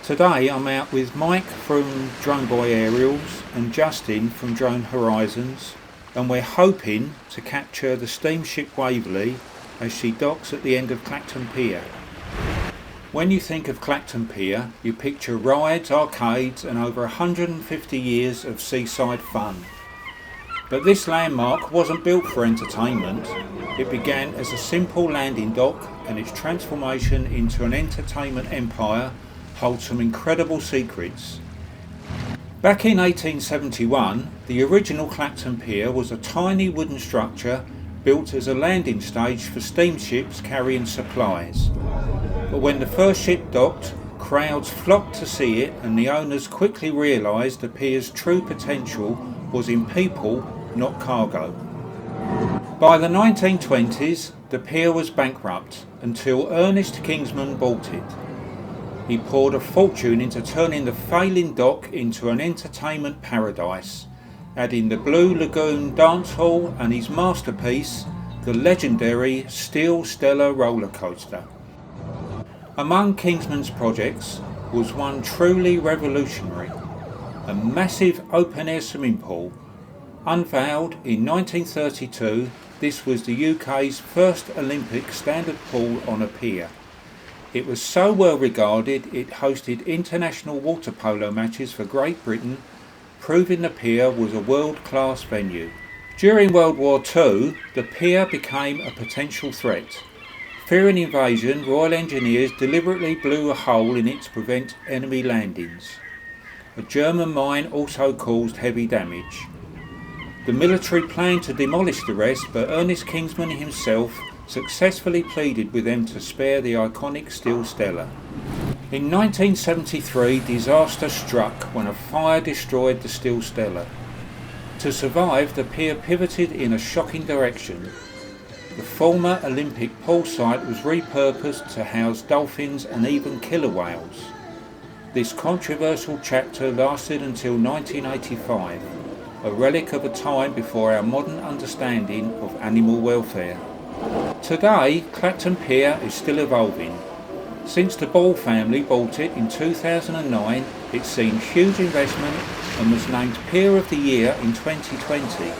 Today I'm out with Mike from Drone Boy Aerials and Justin from Drone Horizons, and we're hoping to capture the steamship Waverley as she docks at the end of Clacton Pier. When you think of Clacton Pier, you picture rides, arcades and over 150 years of seaside fun. But this landmark wasn't built for entertainment. It began as a simple landing dock, and its transformation into an entertainment empire holds some incredible secrets. Back in 1871, the original Clacton Pier was a tiny wooden structure built as a landing stage for steamships carrying supplies. But when the first ship docked, crowds flocked to see it, and the owners quickly realised the pier's true potential was in people, not cargo. By the 1920s, the pier was bankrupt until Ernest Kingsman bought it. He poured a fortune into turning the failing dock into an entertainment paradise, adding the Blue Lagoon dance hall and his masterpiece, the legendary Steel Stella roller coaster. Among Kingsman's projects was one truly revolutionary, a massive open-air swimming pool. Unveiled in 1932, this was the UK's first Olympic standard pool on a pier. It was so well regarded it hosted international water polo matches for Great Britain, proving the pier was a world-class venue. During World War II, the pier became a potential threat. Fearing invasion, Royal Engineers deliberately blew a hole in it to prevent enemy landings. A German mine also caused heavy damage. The military planned to demolish the rest, but Ernest Kingsman himself successfully pleaded with them to spare the iconic Steel Stella. In 1973, disaster struck when a fire destroyed the Steel Stella. To survive, the pier pivoted in a shocking direction. The former Olympic pool site was repurposed to house dolphins and even killer whales. This controversial chapter lasted until 1985, a relic of a time before our modern understanding of animal welfare. Today, Clacton Pier is still evolving. Since the Ball family bought it in 2009, it's seen huge investment and was named Pier of the Year in 2020.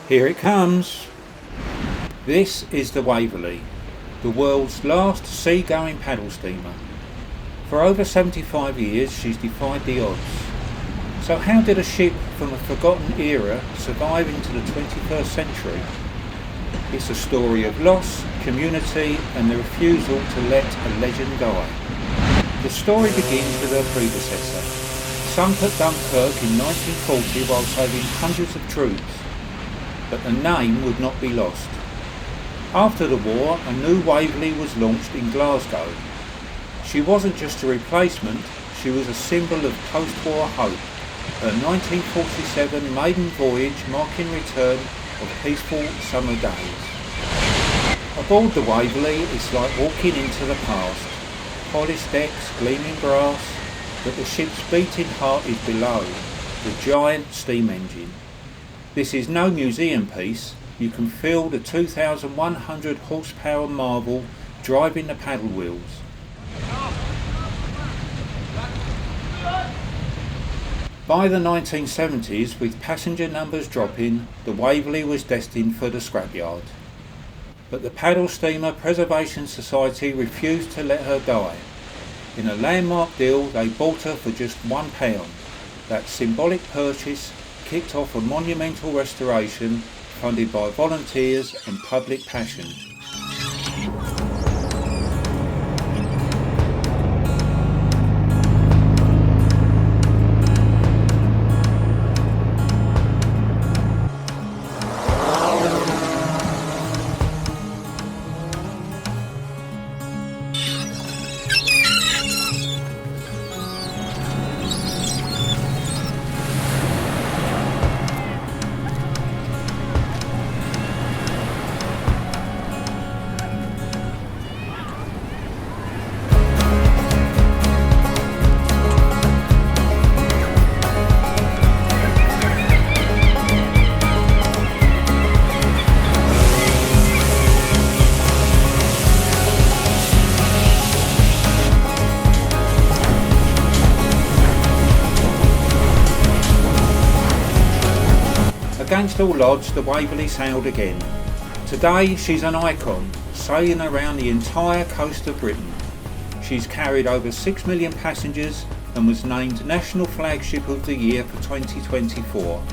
Here it comes. This is the Waverley, the world's last seagoing paddle steamer. For over 75 years she's defied the odds. So how did a ship from a forgotten era survive into the 21st century? It's a story of loss, community and the refusal to let a legend die. The story begins with her predecessor, sunk at Dunkirk in 1940 while saving hundreds of troops, but the name would not be lost. After the war, a new Waverley was launched in Glasgow. She wasn't just a replacement, she was a symbol of post-war hope. Her 1947 maiden voyage marking return of peaceful summer days. Aboard the Waverley, it's like walking into the past. Polished decks, gleaming brass, but the ship's beating heart is below, the giant steam engine. This is no museum piece. You can feel the 2,100 horsepower marvel driving the paddle wheels. By the 1970s, with passenger numbers dropping, the Waverley was destined for the scrapyard. But the Paddle Steamer Preservation Society refused to let her die. In a landmark deal, they bought her for just £1. That symbolic purchase kicked off a monumental restoration funded by volunteers and public passion. Against all odds, the Waverley sailed again. Today she's an icon, sailing around the entire coast of Britain. She's carried over 6 million passengers and was named National Flagship of the Year for 2024.